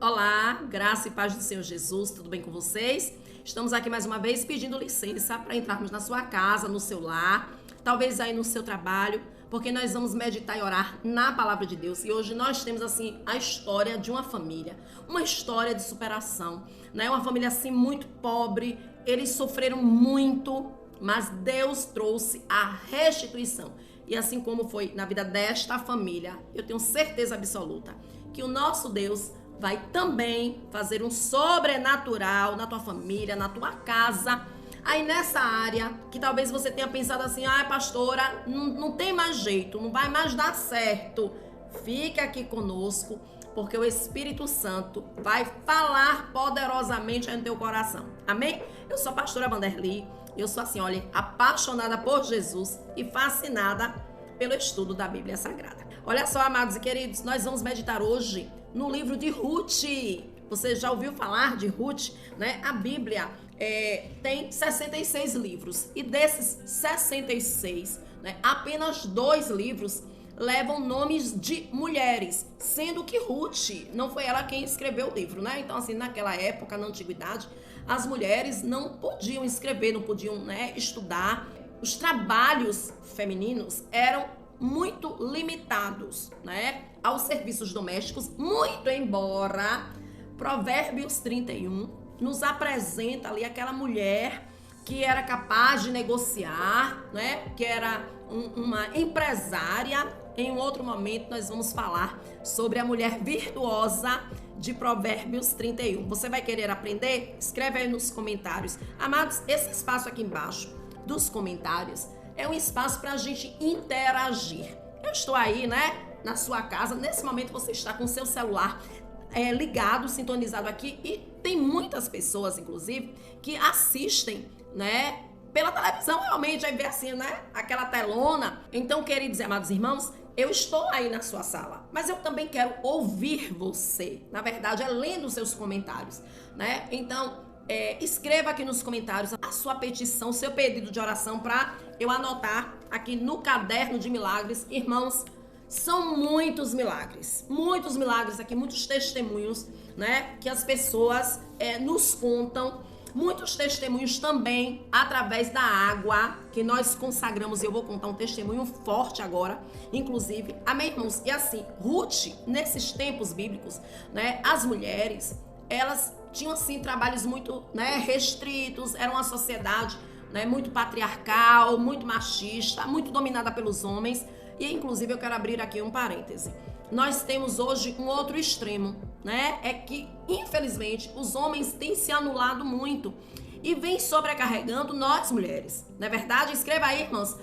Olá, graça e paz do Senhor Jesus, tudo bem com vocês? Estamos aqui mais uma vez pedindo licença para entrarmos na sua casa, no seu lar, talvez aí no seu trabalho, porque nós vamos meditar e orar na palavra de Deus. E hoje nós temos assim a história de uma família, uma história de superação, né? Uma família assim muito pobre, eles sofreram muito, mas Deus trouxe a restituição. E assim como foi na vida desta família, eu tenho certeza absoluta que o nosso Deus vai também fazer um sobrenatural na tua família, na tua casa, aí nessa área que talvez você tenha pensado assim, pastora, não tem mais jeito, não vai mais dar certo. Fique aqui conosco, porque o Espírito Santo vai falar poderosamente aí no teu coração. Amém? Eu sou a pastora Vanderly, eu sou assim, olha, apaixonada por Jesus e fascinada pelo estudo da Bíblia Sagrada. Olha só, amados e queridos, nós vamos meditar hoje no livro de Ruth. Você já ouviu falar de Ruth, né? A Bíblia tem 66 livros e desses 66, né, apenas 2 livros levam nomes de mulheres, sendo que Ruth não foi ela quem escreveu o livro, né? Então, assim, naquela época, na antiguidade, as mulheres não podiam escrever, não podiam, né, estudar. Os trabalhos femininos eram muito limitados, né, aos serviços domésticos, muito embora Provérbios 31 nos apresenta ali aquela mulher que era capaz de negociar, né, que era uma empresária. Em um outro momento nós vamos falar sobre a mulher virtuosa de Provérbios 31. Você vai querer aprender? Escreve aí nos comentários. Amados, esse espaço aqui embaixo dos comentários é um espaço para a gente interagir. Eu estou aí, né, na sua casa. Nesse momento você está com o seu celular ligado, sintonizado aqui, e tem muitas pessoas, inclusive, que assistem, né, pela televisão, realmente, aí vê assim, né, aquela telona. Então, queridos e amados irmãos, eu estou aí na sua sala, mas eu também quero ouvir você. Na verdade, é lendo os seus comentários, né? Então, escreva aqui nos comentários a sua petição, seu pedido de oração para eu anotar aqui no caderno de milagres. Irmãos, são muitos milagres aqui, muitos testemunhos, né, que as pessoas nos contam. Muitos testemunhos também através da água que nós consagramos. Eu vou contar um testemunho forte agora, inclusive. Amém, irmãos? E assim, Ruth, nesses tempos bíblicos, né, as mulheres, elas tinham assim trabalhos muito, né, restritos. Era uma sociedade, né, muito patriarcal, muito machista, muito dominada pelos homens. E inclusive eu quero abrir aqui um parêntese. Nós temos hoje um outro extremo, né? É que, infelizmente, os homens têm se anulado muito e vem sobrecarregando nós mulheres. Não é verdade? Escreva aí, irmãos.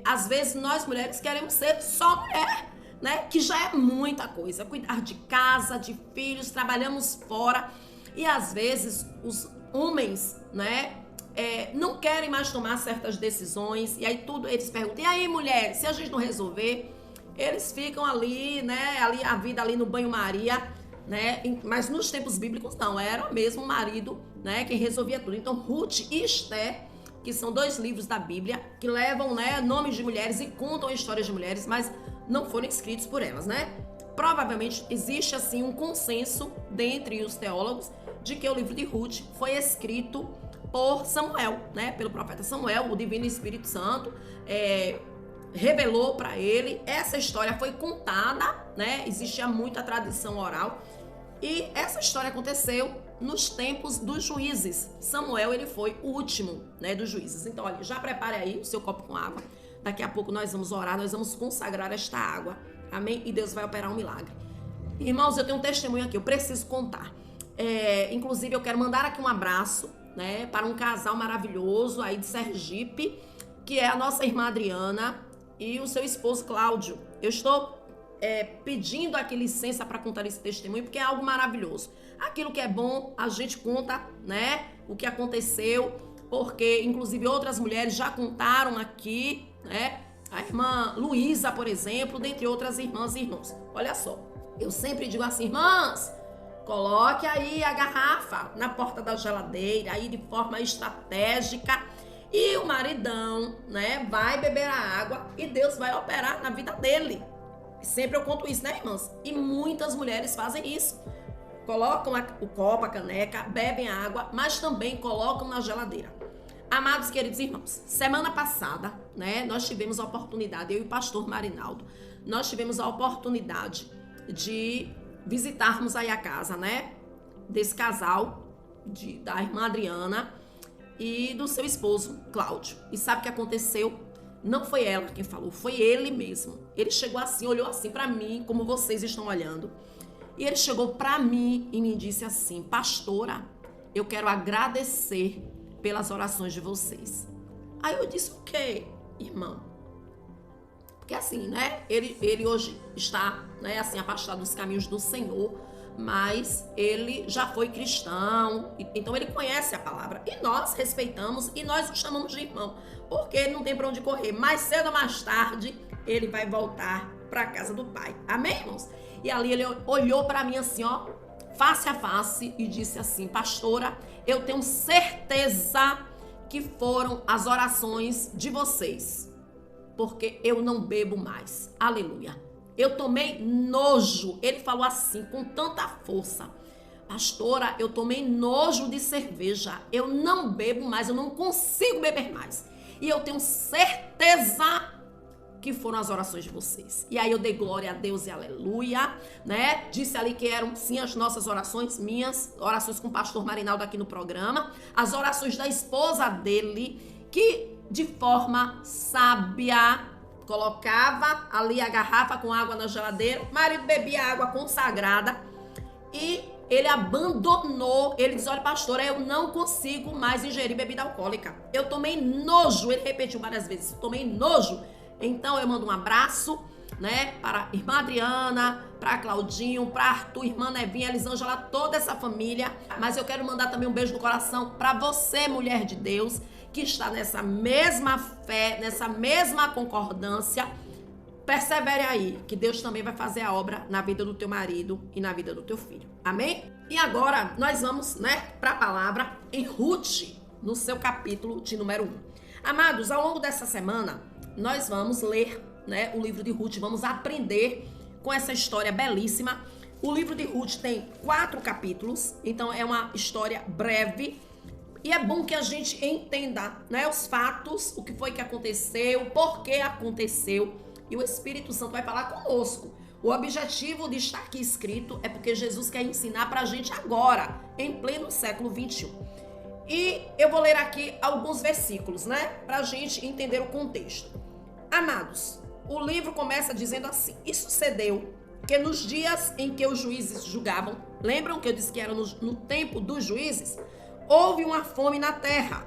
Às vezes nós mulheres queremos ser só mulher, né? Que já é muita coisa. Cuidar de casa, de filhos, trabalhamos fora. E às vezes os homens, né, não querem mais tomar certas decisões. E aí tudo eles perguntam: e aí, mulher, se a gente não resolver? Eles ficam ali, né, ali a vida ali no banho-maria, né? Mas nos tempos bíblicos não, era mesmo o marido, né, quem resolvia tudo. Então Ruth e Esther, que são 2 livros da Bíblia que levam, né, nomes de mulheres e contam histórias de mulheres, mas não foram escritos por elas, né? Provavelmente existe assim um consenso dentre os teólogos de que o livro de Ruth foi escrito por Samuel, né, pelo profeta Samuel. O Divino Espírito Santo revelou para ele. Essa história foi contada, né? Existia muita tradição oral. E essa história aconteceu nos tempos dos juízes. Samuel, ele foi o último, né, dos juízes. Então, olha, já prepare aí o seu copo com água. Daqui a pouco nós vamos orar, nós vamos consagrar esta água. Amém? E Deus vai operar um milagre. Irmãos, eu tenho um testemunho aqui, eu preciso contar. Inclusive, eu quero mandar aqui um abraço, né, para um casal maravilhoso aí de Sergipe, que é a nossa irmã Adriana e o seu esposo Cláudio. Eu estou pedindo aqui licença para contar esse testemunho, porque é algo maravilhoso. Aquilo que é bom, a gente conta, né, o que aconteceu, porque inclusive outras mulheres já contaram aqui, né, a irmã Luísa, por exemplo, dentre outras irmãs e irmãos. Olha só, eu sempre digo assim: irmãs, coloque aí a garrafa na porta da geladeira, aí de forma estratégica. E o maridão, né, vai beber a água e Deus vai operar na vida dele. Sempre eu conto isso, né, irmãs? E muitas mulheres fazem isso. colocam o copo, a caneca, bebem a água, mas também colocam na geladeira. Amados queridos irmãos, semana passada, né, nós tivemos a oportunidade, eu e o pastor Marinaldo, nós tivemos a oportunidade de visitarmos aí a casa, né, desse casal, da irmã Adriana e do seu esposo, Cláudio. E sabe o que aconteceu? Não foi ela quem falou, foi ele mesmo. Ele chegou assim, olhou assim para mim, como vocês estão olhando. E ele chegou para mim e me disse assim: pastora, eu quero agradecer pelas orações de vocês. Aí eu disse: o quê, irmão? Porque assim, né, ele hoje está, né, assim, afastado dos caminhos do Senhor, mas ele já foi cristão, então ele conhece a palavra. E nós respeitamos e nós o chamamos de irmão, porque ele não tem para onde correr. Mais cedo ou mais tarde, ele vai voltar para a casa do Pai. Amém, irmãos? E ali ele olhou para mim assim, ó, face a face, e disse assim: pastora, eu tenho certeza que foram as orações de vocês, porque eu não bebo mais. Aleluia. Eu tomei nojo. Ele falou assim, com tanta força: pastora, eu tomei nojo de cerveja. Eu não bebo mais, eu não consigo beber mais. E eu tenho certeza que foram as orações de vocês. E aí eu dei glória a Deus e aleluia, né? Disse ali que eram sim as nossas orações, minhas orações com o pastor Marinaldo aqui no programa, as orações da esposa dele, que de forma sábia colocava ali a garrafa com água na geladeira, o marido bebia água consagrada e ele abandonou. Ele disse: olha, pastora, eu não consigo mais ingerir bebida alcoólica. Eu tomei nojo. Ele repetiu várias vezes: tomei nojo. Então eu mando um abraço, né, para a irmã Adriana, para Claudinho, para Arthur, irmã Nevinha, Elisângela, toda essa família. Mas eu quero mandar também um beijo no coração para você, mulher de Deus, que está nessa mesma fé, nessa mesma concordância. Persevere aí, que Deus também vai fazer a obra na vida do teu marido e na vida do teu filho. Amém? E agora nós vamos, né, para a palavra em Ruth, no seu capítulo de número 1. Amados, ao longo dessa semana, nós vamos ler, né, o livro de Ruth, vamos aprender com essa história belíssima. O livro de Ruth tem 4 capítulos, então é uma história breve. E é bom que a gente entenda, né, os fatos, o que foi que aconteceu, por que aconteceu. E o Espírito Santo vai falar conosco. O objetivo de estar aqui escrito é porque Jesus quer ensinar pra gente agora, em pleno século 21. E eu vou ler aqui alguns versículos, né, pra gente entender o contexto. Amados, o livro começa dizendo assim: e sucedeu que nos dias em que os juízes julgavam, lembram que eu disse que era no tempo dos juízes? Houve uma fome na terra,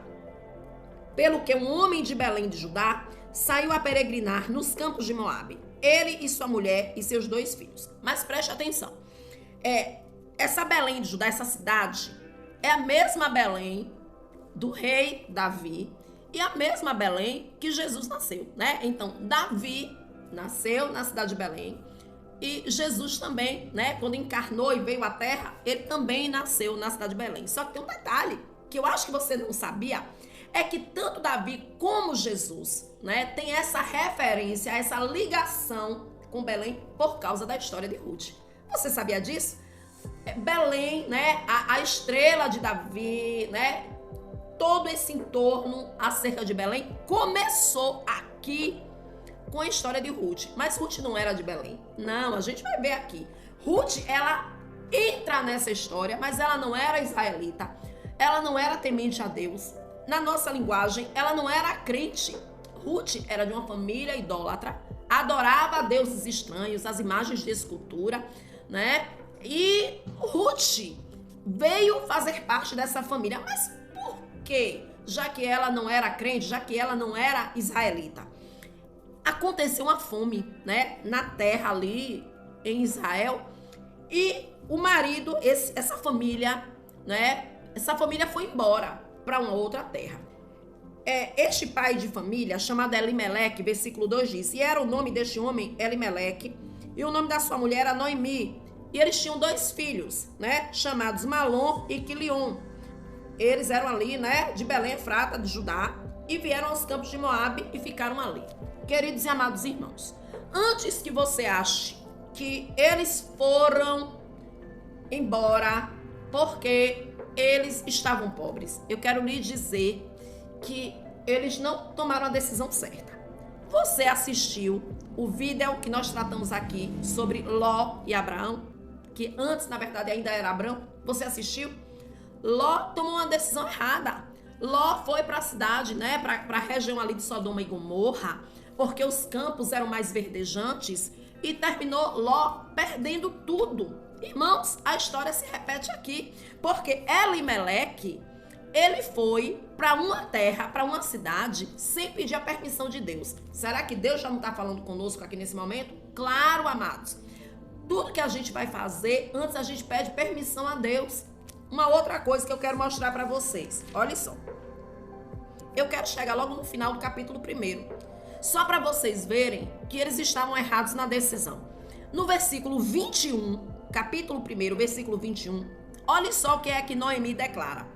pelo que um homem de Belém de Judá saiu a peregrinar nos campos de Moabe, ele e sua mulher e seus 2 filhos. Mas preste atenção, essa Belém de Judá, essa cidade, é a mesma Belém do rei Davi e a mesma Belém que Jesus nasceu, né? Então, Davi nasceu na cidade de Belém e Jesus também, né, quando encarnou e veio à terra, ele também nasceu na cidade de Belém. Só que tem um detalhe que eu acho que você não sabia, é que tanto Davi como Jesus, né, tem essa referência, essa ligação com Belém por causa da história de Ruth. Você sabia disso? Belém, né, a estrela de Davi, né, todo esse entorno acerca de Belém começou aqui com a história de Ruth. Mas Ruth não era de Belém. Não, a gente vai ver aqui. Ruth, ela entra nessa história, mas ela não era israelita. Ela não era temente a Deus. Na nossa linguagem, ela não era crente. Ruth era de uma família idólatra, adorava deuses estranhos, as imagens de escultura, né? E Ruth veio fazer parte dessa família. Mas por quê? Já que ela não era crente, já que ela não era israelita. Aconteceu uma fome, né, na terra ali em Israel, e o marido, essa família, né, essa família foi embora para uma outra terra. Este pai de família, chamado Elimeleque, versículo 2 diz: e era o nome deste homem Elimeleque, e o nome da sua mulher era Noemi, e eles tinham 2 filhos, né, chamados Malom e Quilion. Eles eram ali, né, de Belém Efrata, de Judá, e vieram aos campos de Moabe e ficaram ali. Queridos e amados irmãos, antes que você ache que eles foram embora porque eles estavam pobres. Eu quero lhe dizer que eles não tomaram a decisão certa. Você assistiu o vídeo que nós tratamos aqui sobre Ló e Abraão, que antes, na verdade, ainda era Abraão? Você assistiu? Ló tomou uma decisão errada. Ló foi para a cidade, né, para a região ali de Sodoma e Gomorra, porque os campos eram mais verdejantes, e terminou Ló perdendo tudo. Irmãos, a história se repete aqui, porque Elimeleque, ele foi para uma terra, para uma cidade, sem pedir a permissão de Deus. Será que Deus já não está falando conosco aqui nesse momento? Claro, amados. Tudo que a gente vai fazer, antes a gente pede permissão a Deus. Uma outra coisa que eu quero mostrar para vocês. Olha só. Eu quero chegar logo no final do capítulo 1. Só para vocês verem que eles estavam errados na decisão. No versículo 21, capítulo 1, versículo 21, olha só o que é que Noemi declara.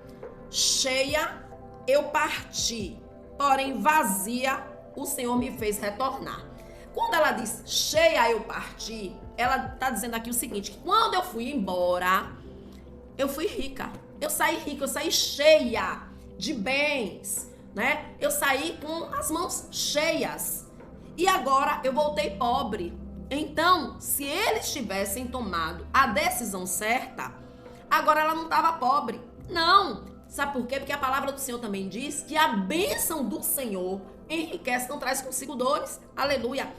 Cheia eu parti, porém vazia o Senhor me fez retornar. Quando ela diz cheia eu parti, ela está dizendo aqui o seguinte, que quando eu fui embora, eu fui rica. Eu saí rica, eu saí cheia de bens, né? Eu saí com as mãos cheias. E agora eu voltei pobre. Então, se eles tivessem tomado a decisão certa, agora ela não estava pobre. Não. Sabe por quê? Porque a palavra do Senhor também diz que a bênção do Senhor enriquece, não traz consigo dores. Aleluia.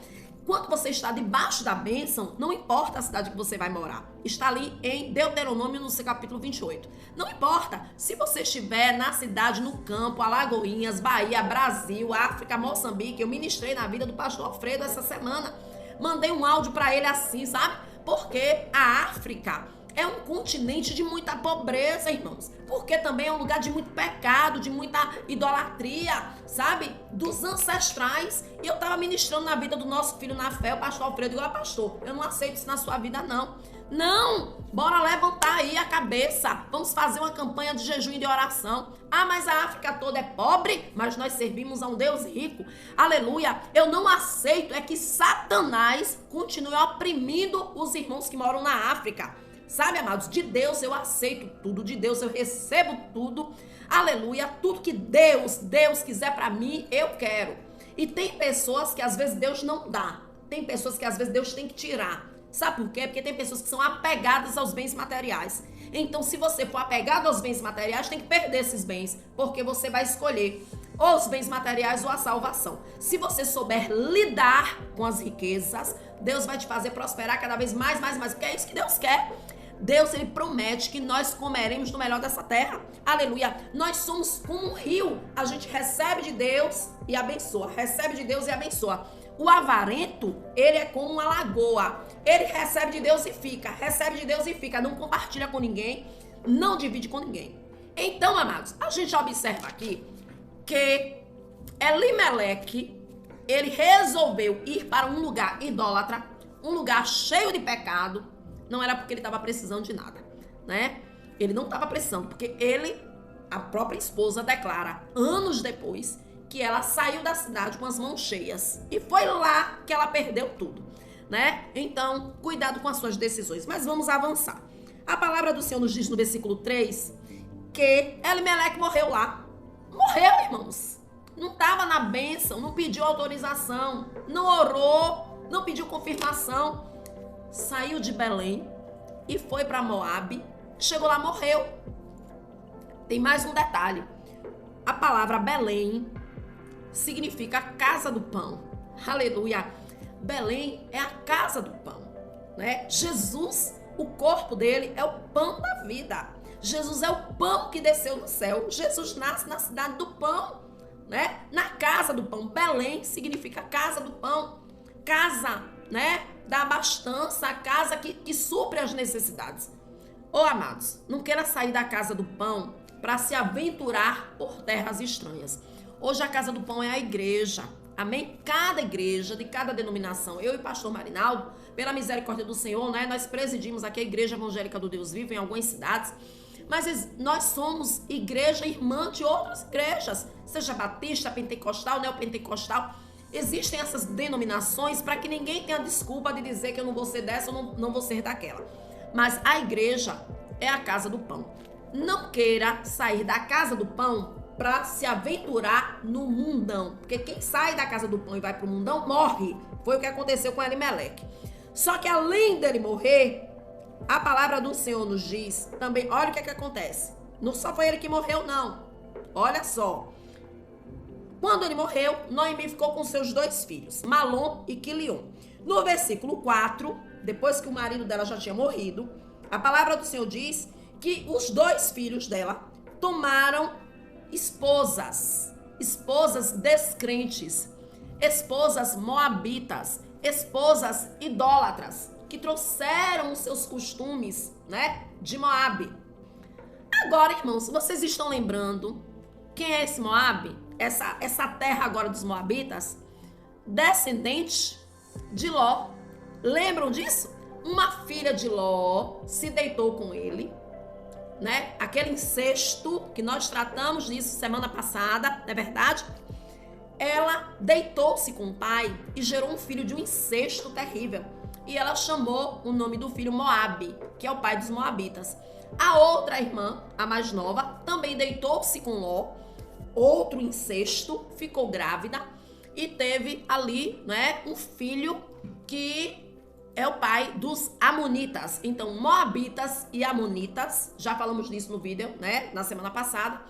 Quando você está debaixo da bênção, não importa a cidade que você vai morar. Está ali em Deuteronômio, no seu capítulo 28. Não importa se você estiver na cidade, no campo, Alagoinhas, Bahia, Brasil, África, Moçambique. Eu ministrei na vida do pastor Alfredo essa semana. Mandei um áudio para ele assim, sabe? Porque a África é um continente de muita pobreza, irmãos. Porque também é um lugar de muito pecado, de muita idolatria, sabe? Dos ancestrais. E eu tava ministrando na vida do nosso filho na fé, o pastor Alfredo. Eu, pastor, eu não aceito isso na sua vida, não. Não! Bora levantar aí a cabeça. Vamos fazer uma campanha de jejum e de oração. Ah, mas a África toda é pobre, mas nós servimos a um Deus rico. Aleluia! Eu não aceito é que Satanás continue oprimindo os irmãos que moram na África. Sabe, amados, de Deus eu aceito tudo, de Deus eu recebo tudo, aleluia, tudo que Deus quiser pra mim, eu quero. E tem pessoas que às vezes Deus não dá, tem pessoas que às vezes Deus tem que tirar. Sabe por quê? Porque tem pessoas que são apegadas aos bens materiais. Então, se você for apegado aos bens materiais, tem que perder esses bens, porque você vai escolher ou os bens materiais ou a salvação. Se você souber lidar com as riquezas, Deus vai te fazer prosperar cada vez mais, porque é isso que Deus quer. Deus, ele promete que nós comeremos do melhor dessa terra. Aleluia. Nós somos como um rio. A gente recebe de Deus e abençoa. Recebe de Deus e abençoa. O avarento, ele é como uma lagoa. Ele recebe de Deus e fica. Recebe de Deus e fica. Não compartilha com ninguém. Não divide com ninguém. Então, amados, a gente observa aqui que Elimeleque, ele resolveu ir para um lugar idólatra, um lugar cheio de pecado. Não era porque ele estava precisando de nada, né? Ele não estava precisando, porque a própria esposa declara, anos depois, que ela saiu da cidade com as mãos cheias. E foi lá que ela perdeu tudo, né? Então, cuidado com as suas decisões. Mas vamos avançar. A palavra do Senhor nos diz no versículo 3 que Elimeleque morreu lá. Morreu, irmãos. Não estava na bênção, não pediu autorização, não orou, não pediu confirmação. Saiu de Belém e foi para Moabe. Chegou lá, morreu. Tem mais um detalhe. A palavra Belém significa casa do pão. Aleluia. Belém é a casa do pão, né? Jesus, o corpo dele é o pão da vida. Jesus é o pão que desceu do céu. Jesus nasce na cidade do pão, né? Na casa do pão. Belém significa casa do pão. Casa, né? Da abastança, a casa que supre as necessidades. Ô, amados, não queira sair da casa do pão para se aventurar por terras estranhas. Hoje a casa do pão é a igreja. Amém? Cada igreja, de cada denominação, eu e o pastor Marinaldo, pela misericórdia do Senhor, né? Nós presidimos aqui a Igreja Evangélica do Deus Vivo em algumas cidades. Mas nós somos igreja irmã de outras igrejas, seja batista, pentecostal, neopentecostal. Existem essas denominações para que ninguém tenha desculpa de dizer que eu não vou ser dessa ou não vou ser daquela. Mas a igreja é a casa do pão. Não queira sair da casa do pão para se aventurar no mundão. Porque quem sai da casa do pão e vai para o mundão, morre. Foi o que aconteceu com Elimeleque. Só que além dele morrer, a palavra do Senhor nos diz também, olha o que acontece. Não só foi ele que morreu, não. Olha só. Quando ele morreu, Noemi ficou com seus 2 filhos, Malom e Quilion. No versículo 4, depois que o marido dela já tinha morrido, a palavra do Senhor diz que os 2 filhos dela tomaram esposas descrentes, esposas moabitas, esposas idólatras, que trouxeram os seus costumes, né, de Moabe. Agora, irmãos, vocês estão lembrando quem é esse Moabe? Essa terra agora dos moabitas? Descendente de Ló. Lembram disso? Uma filha de Ló se deitou com ele, né? Aquele incesto que nós tratamos disso semana passada, não é verdade? Ela deitou-se com o pai e gerou um filho de um incesto terrível. E ela chamou o nome do filho Moabe, que é o pai dos moabitas. A outra irmã, a mais nova, também deitou-se com Ló, outro incesto, ficou grávida e teve ali, né, um filho que é o pai dos amonitas. Então, moabitas e amonitas, já falamos disso no vídeo, né, na semana passada,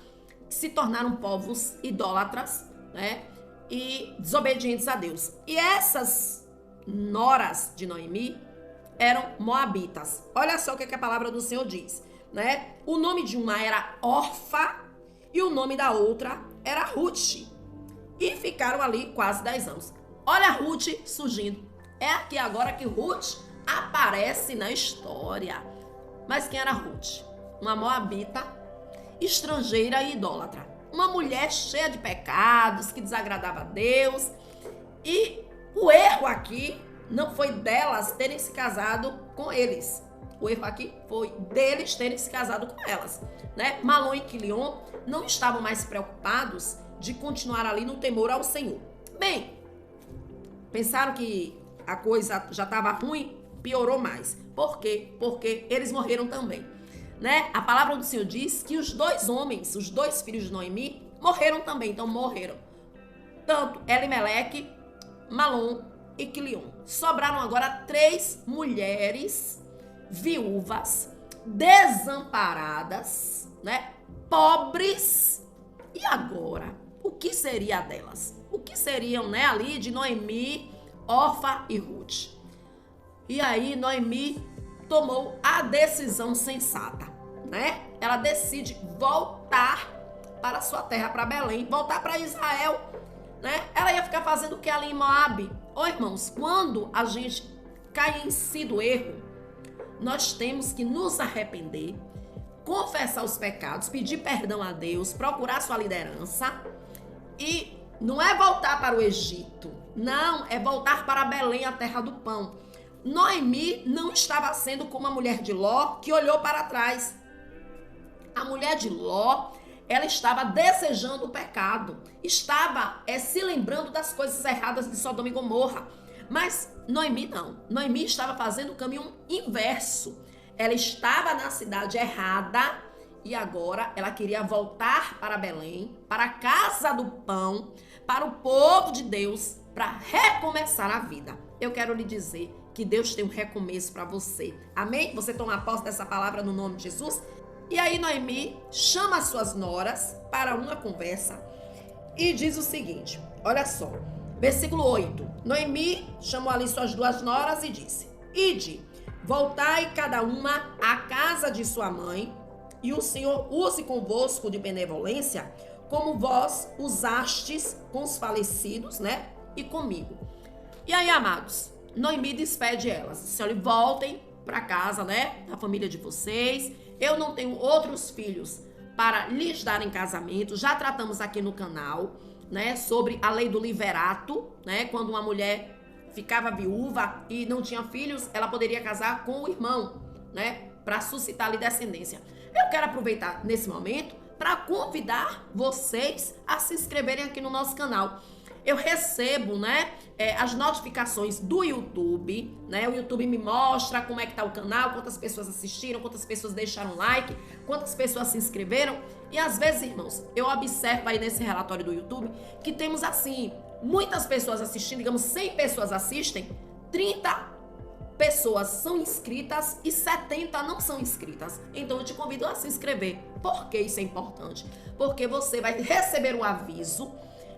se tornaram povos idólatras, né, e desobedientes a Deus. E essas noras de Noemi eram moabitas. Olha só o que a palavra do Senhor diz, né? O nome de uma era Orfa e o nome da outra era Ruth. E ficaram ali quase 10 anos. Olha a Ruth surgindo. É aqui agora que Ruth aparece na história. Mas quem era Ruth? Uma moabita, estrangeira e idólatra. Uma mulher cheia de pecados, que desagradava a Deus. E o erro aqui não foi delas terem se casado com eles. O erro aqui foi deles terem se casado com elas, né? Malom e Quilion não estavam mais preocupados de continuar ali no temor ao Senhor. Bem, pensaram que a coisa já estava ruim, piorou mais. Por quê? Porque eles morreram também, né? A palavra do Senhor diz que os 2 homens, os 2 filhos de Noemi, morreram também. Então morreram tanto Elimeleque, Malom e Quilion. Sobraram agora 3 mulheres viúvas, desamparadas, né? Pobres. E agora? O que seria delas? O que seriam, né, ali de Noemi, Orfa e Ruth? E aí Noemi tomou a decisão sensata, né? Ela decide voltar para sua terra, para Belém, voltar para Israel, né? Ela ia ficar fazendo o que ali em Moabe? Ô, irmãos, quando a gente cai em si do erro, nós temos que nos arrepender, confessar os pecados, pedir perdão a Deus, procurar sua liderança. E não é voltar para o Egito, não, é voltar para Belém, a terra do pão. Noemi não estava sendo como a mulher de Ló, que olhou para trás. A mulher de Ló, ela estava desejando o pecado, estava se lembrando das coisas erradas de Sodoma e Gomorra. Mas Noemi não. Noemi estava fazendo o caminho inverso. Ela estava na cidade errada e agora ela queria voltar para Belém, para a casa do pão, para o povo de Deus, para recomeçar a vida. Eu quero lhe dizer que Deus tem um recomeço para você. Amém? Você toma posse dessa palavra no nome de Jesus? E aí Noemi chama as suas noras para uma conversa e diz o seguinte, olha só. Versículo 8. Noemi chamou ali suas 2 noras e disse: Ide, voltai cada uma à casa de sua mãe, e o Senhor use convosco de benevolência, como vós usastes com os falecidos, né? E comigo. E aí, amados, Noemi despede elas. Disse: olha, voltem para casa, né? Da família de vocês. Eu não tenho outros filhos para lhes dar em casamento. Já tratamos aqui no canal, né, sobre a lei do liverato, né, quando uma mulher ficava viúva e não tinha filhos, ela poderia casar com o irmão, né, para suscitar ali descendência. Eu quero aproveitar nesse momento para convidar vocês a se inscreverem aqui no nosso canal. Eu recebo, né, as notificações do YouTube, né? O YouTube me mostra como é que tá o canal, quantas pessoas assistiram, quantas pessoas deixaram like, quantas pessoas se inscreveram. E às vezes, irmãos, eu observo aí nesse relatório do YouTube que temos assim, muitas pessoas assistindo, digamos 100 pessoas assistem, 30 pessoas são inscritas e 70 não são inscritas. Então eu te convido a se inscrever. Por que isso é importante? Porque você vai receber um aviso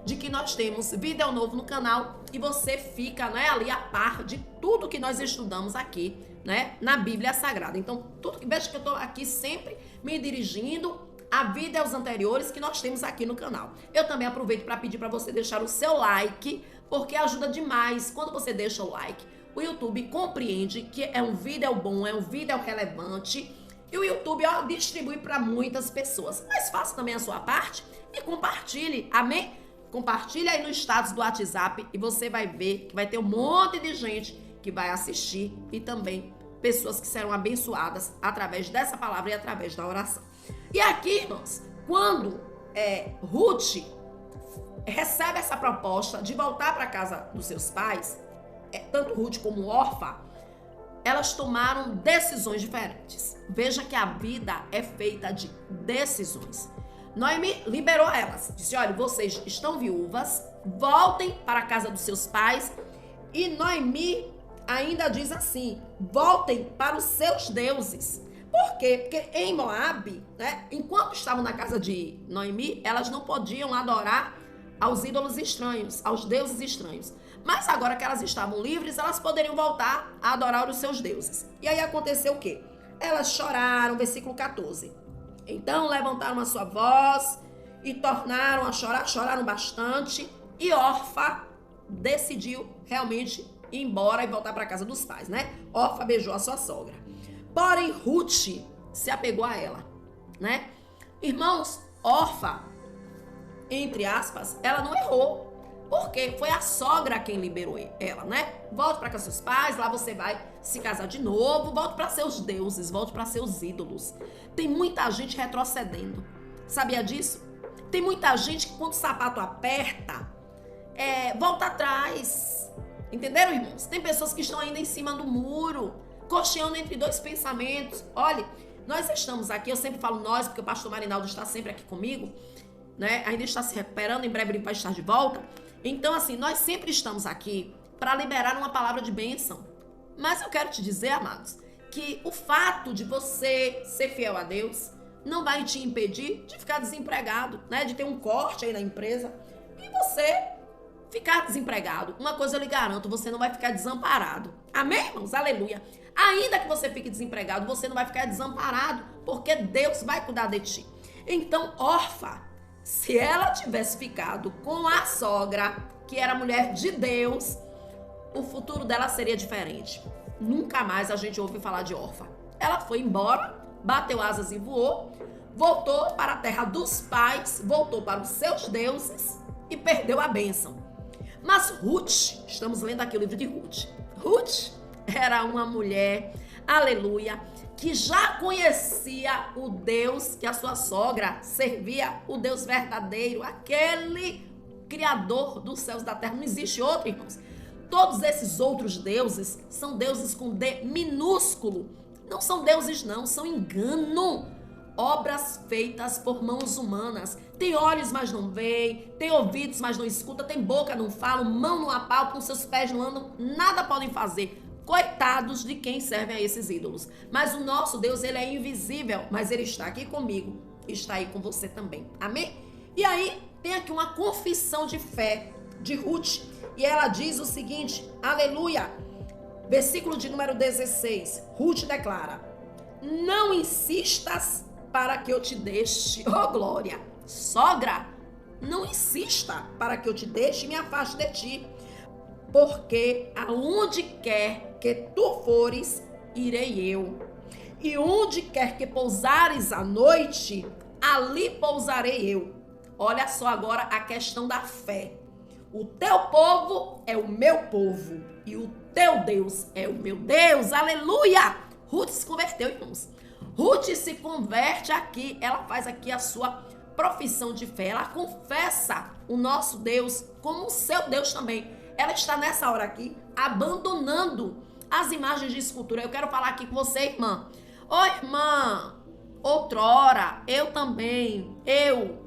de que nós temos vídeo novo no canal e você fica, né, ali a par de tudo que nós estudamos aqui, né, na Bíblia Sagrada. Então, veja que eu estou aqui sempre me dirigindo a vídeos anteriores que nós temos aqui no canal. Eu também aproveito para pedir para você deixar o seu like, porque ajuda demais. Quando você deixa o like, o YouTube compreende que é um vídeo bom, é um vídeo relevante e o YouTube distribui para muitas pessoas. Mas faça também a sua parte e compartilhe, amém? Compartilha aí no status do WhatsApp e você vai ver que vai ter um monte de gente que vai assistir e também pessoas que serão abençoadas através dessa palavra e através da oração. E aqui, irmãos, quando Ruth recebe essa proposta de voltar para a casa dos seus pais, tanto Ruth como Orfa, elas tomaram decisões diferentes. Veja que a vida é feita de decisões. Noemi liberou elas, disse, olha, vocês estão viúvas, voltem para a casa dos seus pais. E Noemi ainda diz assim, voltem para os seus deuses. Por quê? Porque em Moabe, né, enquanto estavam na casa de Noemi, elas não podiam adorar aos ídolos estranhos, aos deuses estranhos. Mas agora que elas estavam livres, elas poderiam voltar a adorar os seus deuses. E aí aconteceu o quê? Elas choraram, versículo 14. Então levantaram a sua voz e tornaram a chorar, choraram bastante. E Orfa decidiu realmente ir embora e voltar para a casa dos pais, né? Orfa beijou a sua sogra. Porém, Ruth se apegou a ela, né? Irmãos, Orfa, entre aspas, ela não errou. Porque foi a sogra quem liberou ela, né? Volte para casa dos seus pais, lá você vai se casar de novo, volte para seus deuses, volte para seus ídolos. Tem muita gente retrocedendo. Sabia disso? Tem muita gente que quando o sapato aperta, volta atrás. Entenderam, irmãos? Tem pessoas que estão ainda em cima do muro, cocheando entre dois pensamentos. Olha, nós estamos aqui, eu sempre falo nós, porque o pastor Marinaldo está sempre aqui comigo, né? Ainda está se recuperando, em breve ele vai estar de volta. Então, assim, nós sempre estamos aqui para liberar uma palavra de bênção. Mas eu quero te dizer, amados, que o fato de você ser fiel a Deus não vai te impedir de ficar desempregado, né? De ter um corte aí na empresa e você ficar desempregado. Uma coisa eu lhe garanto, você não vai ficar desamparado. Amém, irmãos? Aleluia. Ainda que você fique desempregado, você não vai ficar desamparado, porque Deus vai cuidar de ti. Então, Orfa, se ela tivesse ficado com a sogra, que era mulher de Deus, o futuro dela seria diferente. Nunca mais a gente ouve falar de Orfa. Ela foi embora, bateu asas e voou, voltou para a terra dos pais, voltou para os seus deuses e perdeu a bênção. Mas Ruth, estamos lendo aqui o livro de Ruth. Ruth era uma mulher, aleluia, que já conhecia o Deus que a sua sogra servia, o Deus verdadeiro, aquele criador dos céus e da terra. Não existe outro, irmãos. Todos esses outros deuses são deuses com D minúsculo. Não são deuses, não, são engano. Obras feitas por mãos humanas. Tem olhos, mas não veem. Tem ouvidos, mas não escuta. Tem boca, não fala. Mão não apalpam, seus pés não andam. Nada podem fazer. Coitados de quem servem a esses ídolos. Mas o nosso Deus, ele é invisível, mas ele está aqui comigo, está aí com você também. Amém? E aí, tem aqui uma confissão de fé de Ruth. E ela diz o seguinte, aleluia. Versículo de número 16. Ruth declara, não insistas para que eu te deixe, oh glória. Sogra, não insista para que eu te deixe e me afaste de ti. Porque aonde quer que tu fores, irei eu. E onde quer que pousares à noite, ali pousarei eu. Olha só agora a questão da fé. O teu povo é o meu povo. E o teu Deus é o meu Deus. Aleluia! Ruth se converteu, irmãos. Ruth se converte aqui, ela faz aqui a sua profissão de fé, ela confessa o nosso Deus como o seu Deus também. Ela está nessa hora aqui abandonando as imagens de escultura. Eu quero falar aqui com você, irmã. Ô, irmã, outrora, eu também,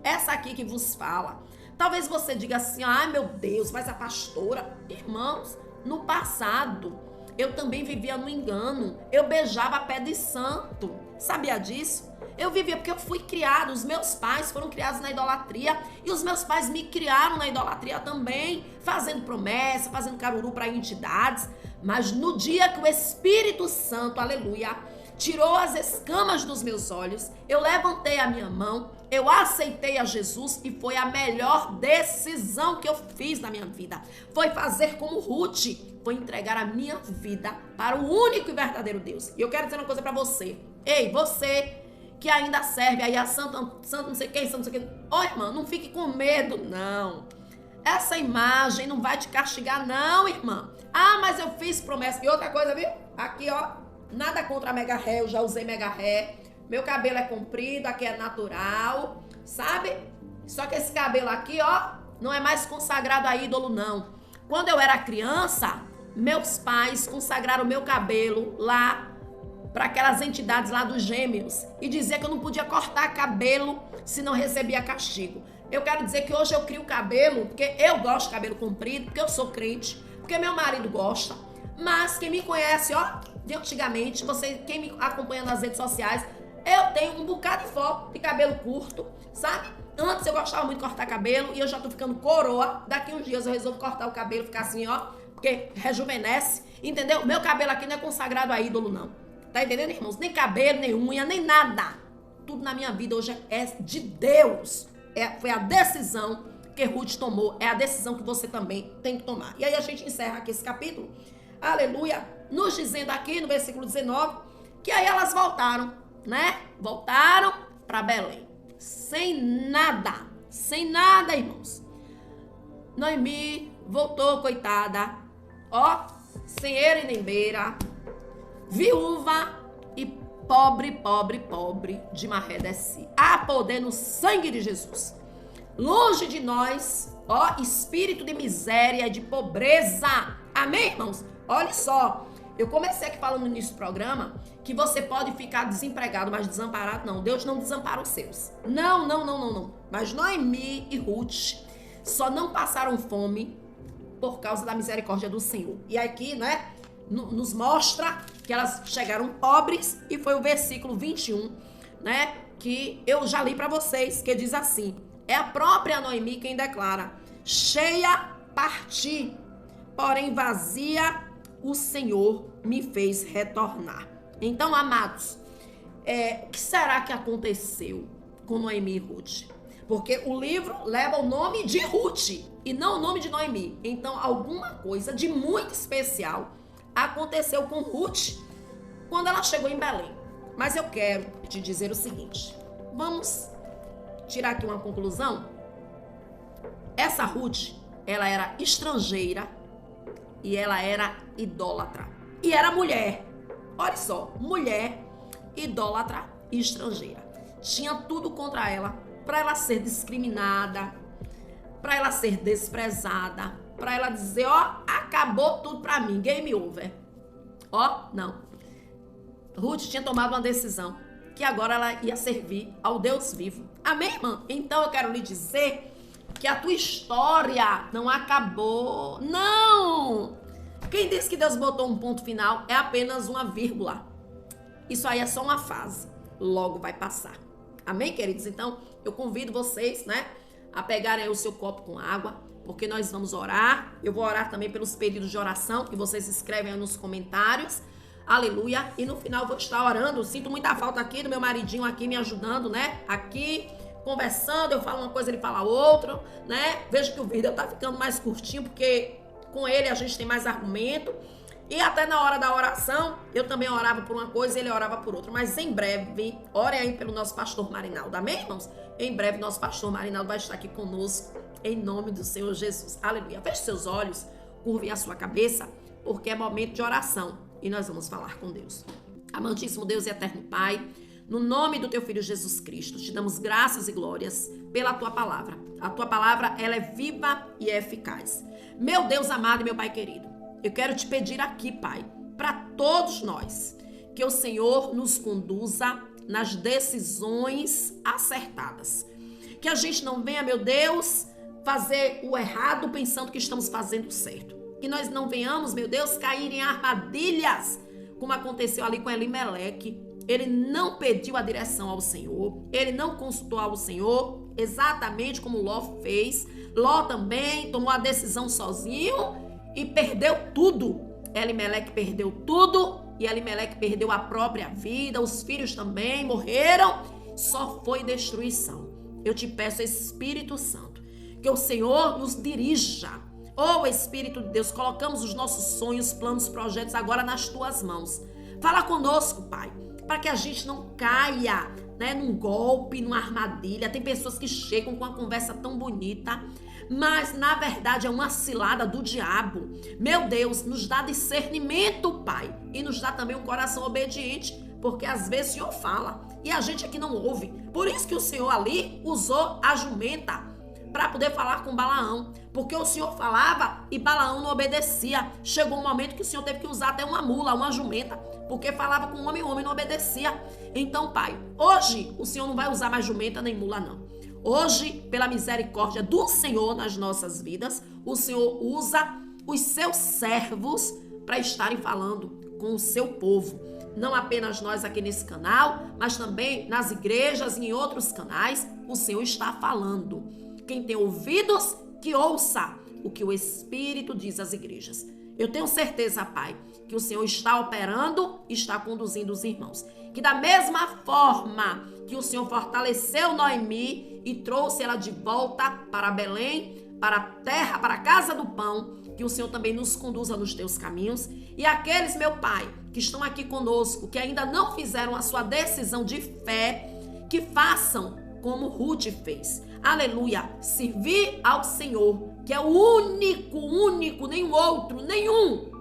essa aqui que vos fala. Talvez você diga assim, ai meu Deus, mas a pastora, irmãos, no passado, eu também vivia no engano, eu beijava pé de santo, sabia disso? Eu vivia porque eu fui criado, os meus pais foram criados na idolatria e os meus pais me criaram na idolatria também, fazendo promessa, fazendo caruru para entidades, mas no dia que o Espírito Santo, aleluia, tirou as escamas dos meus olhos, eu levantei a minha mão, eu aceitei a Jesus e foi a melhor decisão que eu fiz na minha vida. Foi fazer como Ruth, foi entregar a minha vida para o único e verdadeiro Deus. E eu quero dizer uma coisa para você. Ei, você que ainda serve aí a santa não sei quem, santa não sei quem. Ô, irmã, não fique com medo, não. Essa imagem não vai te castigar, não, irmã. Ah, mas eu fiz promessa. E outra coisa, viu? Aqui, ó, nada contra a mega ré, eu já usei mega ré. Meu cabelo é comprido, aqui é natural, sabe? Só que esse cabelo aqui, ó, não é mais consagrado a ídolo, não. Quando eu era criança, meus pais consagraram meu cabelo lá para aquelas entidades lá dos gêmeos e dizia que eu não podia cortar cabelo se não recebia castigo. Eu quero dizer que hoje eu crio cabelo porque eu gosto de cabelo comprido, porque eu sou crente, porque meu marido gosta. Mas quem me conhece, ó, de antigamente, quem me acompanha nas redes sociais, eu tenho um bocado de foto de cabelo curto, sabe? Antes eu gostava muito de cortar cabelo e eu já tô ficando coroa. Daqui uns dias eu resolvo cortar o cabelo, ficar assim, ó, porque rejuvenesce, entendeu? Meu cabelo aqui não é consagrado a ídolo, não. Tá entendendo, irmãos? Nem cabelo, nem unha, nem nada. Tudo na minha vida hoje é de Deus. Foi a decisão que Ruth tomou, é a decisão que você também tem que tomar. E aí a gente encerra aqui esse capítulo, aleluia, nos dizendo aqui no versículo 19, que aí elas voltaram, né? Voltaram para Belém. Sem nada, irmãos. Noemi voltou, coitada, ó, sem eira e nem beira, viúva e pobre de Marredeci. Há poder no sangue de Jesus. Longe de nós, ó, espírito de miséria e de pobreza. Amém, irmãos? Olha só, eu comecei aqui falando no início do programa que você pode ficar desempregado, mas desamparado não. Deus não desampara os seus. Não. Mas Noemi e Ruth só não passaram fome por causa da misericórdia do Senhor. E aqui, né, nos mostra que elas chegaram pobres e foi o versículo 21, né, que eu já li para vocês, que diz assim, é a própria Noemi quem declara, cheia parti, porém vazia o Senhor me fez retornar. Então, amados, o que será que aconteceu com Noemi e Ruth? Porque o livro leva o nome de Ruth e não o nome de Noemi. Então, alguma coisa de muito especial aconteceu com Ruth quando ela chegou em Belém. Mas eu quero te dizer o seguinte, vamos tirar aqui uma conclusão. Essa Ruth, ela era estrangeira e ela era idólatra. E era mulher. Olha só, mulher, idólatra e estrangeira. Tinha tudo contra ela, para ela ser discriminada, para ela ser desprezada, para ela dizer, ó, acabou tudo para mim, game over. Ó, não. Ruth tinha tomado uma decisão, que agora ela ia servir ao Deus vivo. Amém, irmã? Então eu quero lhe dizer que a tua história não acabou. Não! Quem disse que Deus botou um ponto final é apenas uma vírgula. Isso aí é só uma fase. Logo vai passar. Amém, queridos? Então, eu convido vocês, né, a pegarem aí o seu copo com água, porque nós vamos orar. Eu vou orar também pelos pedidos de oração que vocês escrevem aí nos comentários. Aleluia. E no final eu vou estar orando. Sinto muita falta aqui do meu maridinho aqui me ajudando, né? Aqui, conversando. Eu falo uma coisa, ele fala outra, né? Vejo que o vídeo tá ficando mais curtinho, porque com ele a gente tem mais argumento. E até na hora da oração, eu também orava por uma coisa e ele orava por outra. Mas em breve, orem aí pelo nosso pastor Marinaldo. Amém, irmãos? Em breve, nosso pastor Marinaldo vai estar aqui conosco, em nome do Senhor Jesus. Aleluia. Feche seus olhos, curve a sua cabeça, porque é momento de oração. E nós vamos falar com Deus. Amantíssimo Deus e eterno Pai, No nome do teu Filho Jesus Cristo, te damos graças e glórias pela tua palavra. A tua palavra, ela é viva e é eficaz. Meu Deus amado e meu Pai querido, eu quero te pedir aqui, Pai, para todos nós, que o Senhor nos conduza nas decisões acertadas. Que a gente não venha, meu Deus, fazer o errado pensando que estamos fazendo o certo. Que nós não venhamos, meu Deus, cair em armadilhas, como aconteceu ali com Elimeleque. Ele não pediu a direção ao Senhor, ele não consultou ao Senhor, exatamente como Ló fez. Ló também tomou a decisão sozinho e perdeu tudo. Elimeleque perdeu tudo e Elimeleque perdeu a própria vida, os filhos também morreram, só foi destruição. Eu te peço, Espírito Santo, que o Senhor nos dirija. Oh, Espírito de Deus, colocamos os nossos sonhos, planos, projetos agora nas tuas mãos. Fala conosco, Pai, para que a gente não caia, num golpe, numa armadilha. Tem pessoas que chegam com uma conversa tão bonita, mas na verdade é uma cilada do diabo. Meu Deus, nos dá discernimento, Pai, e nos dá também um coração obediente, porque às vezes o Senhor fala e a gente aqui não ouve. Por isso que o Senhor ali usou a jumenta para poder falar com Balaão, porque o Senhor falava e Balaão não obedecia. Chegou um momento que o Senhor teve que usar até uma mula, uma jumenta, porque falava com o homem não obedecia. Então, Pai, hoje o Senhor não vai usar mais jumenta nem mula, não. Hoje, pela misericórdia do Senhor nas nossas vidas, o Senhor usa os seus servos para estarem falando com o seu povo. Não apenas nós aqui nesse canal, mas também nas igrejas e em outros canais, o Senhor está falando. Quem tem ouvidos, que ouça o que o Espírito diz às igrejas. Eu tenho certeza, Pai, que o Senhor está operando, está conduzindo os irmãos. Que da mesma forma que o Senhor fortaleceu Noemi e trouxe ela de volta para Belém, para a terra, para a casa do pão, que o Senhor também nos conduza nos teus caminhos. E aqueles, meu Pai, que estão aqui conosco, que ainda não fizeram a sua decisão de fé, que façam como Ruth fez. Aleluia, servir ao Senhor, que é o único, nenhum outro, nenhum.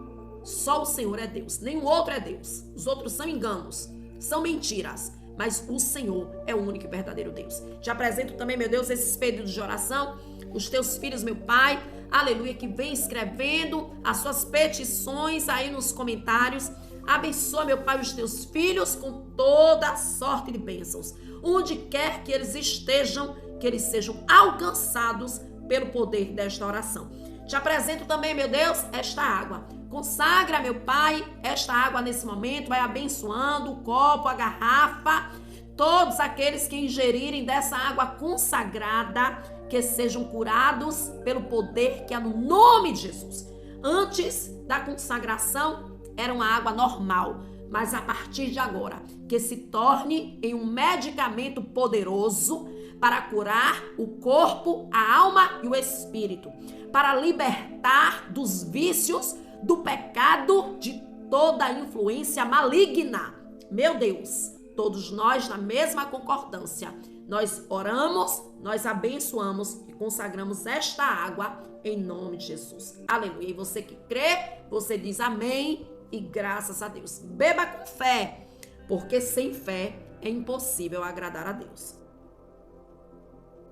Só o Senhor é Deus, nenhum outro é Deus. Os outros são enganos, são mentiras, mas o Senhor é o único e verdadeiro Deus. Te apresento também, meu Deus, esses períodos de oração, os teus filhos, meu Pai, aleluia, que vem escrevendo as suas petições aí nos comentários. Abençoa, meu Pai, os teus filhos com toda sorte de bênçãos. Onde quer que eles estejam, que eles sejam alcançados pelo poder desta oração. Te apresento também, meu Deus, esta água. Consagra, meu Pai, esta água nesse momento, vai abençoando o copo, a garrafa, todos aqueles que ingerirem dessa água consagrada, que sejam curados pelo poder que há no nome de Jesus. Antes da consagração, era uma água normal, mas a partir de agora, que se torne em um medicamento poderoso para curar o corpo, a alma e o espírito, para libertar dos vícios, do pecado, de toda a influência maligna. Meu Deus, todos nós na mesma concordância, nós oramos, nós abençoamos e consagramos esta água em nome de Jesus. Aleluia. E você que crê, você diz amém e graças a Deus. Beba com fé, porque sem fé é impossível agradar a Deus.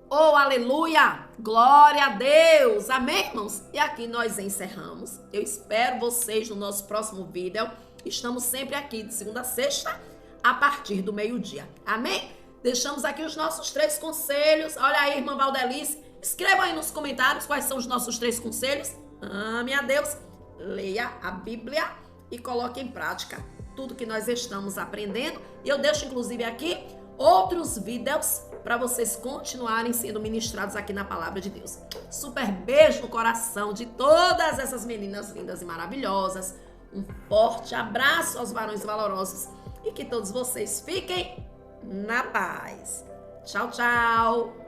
Oh, aleluia! Glória a Deus! Amém, irmãos? E aqui nós encerramos. Eu espero vocês no nosso próximo vídeo. Estamos sempre aqui de segunda a sexta, a partir do meio-dia. Amém? Deixamos aqui os nossos 3 conselhos. Olha aí, irmã Valdelice. Escreva aí nos comentários quais são os nossos 3 conselhos. Ame a Deus. Leia a Bíblia e coloque em prática tudo que nós estamos aprendendo. E eu deixo, inclusive, aqui outros vídeos para vocês continuarem sendo ministrados aqui na Palavra de Deus. Super beijo no coração de todas essas meninas lindas e maravilhosas. Um forte abraço aos varões valorosos e que todos vocês fiquem na paz. Tchau, tchau!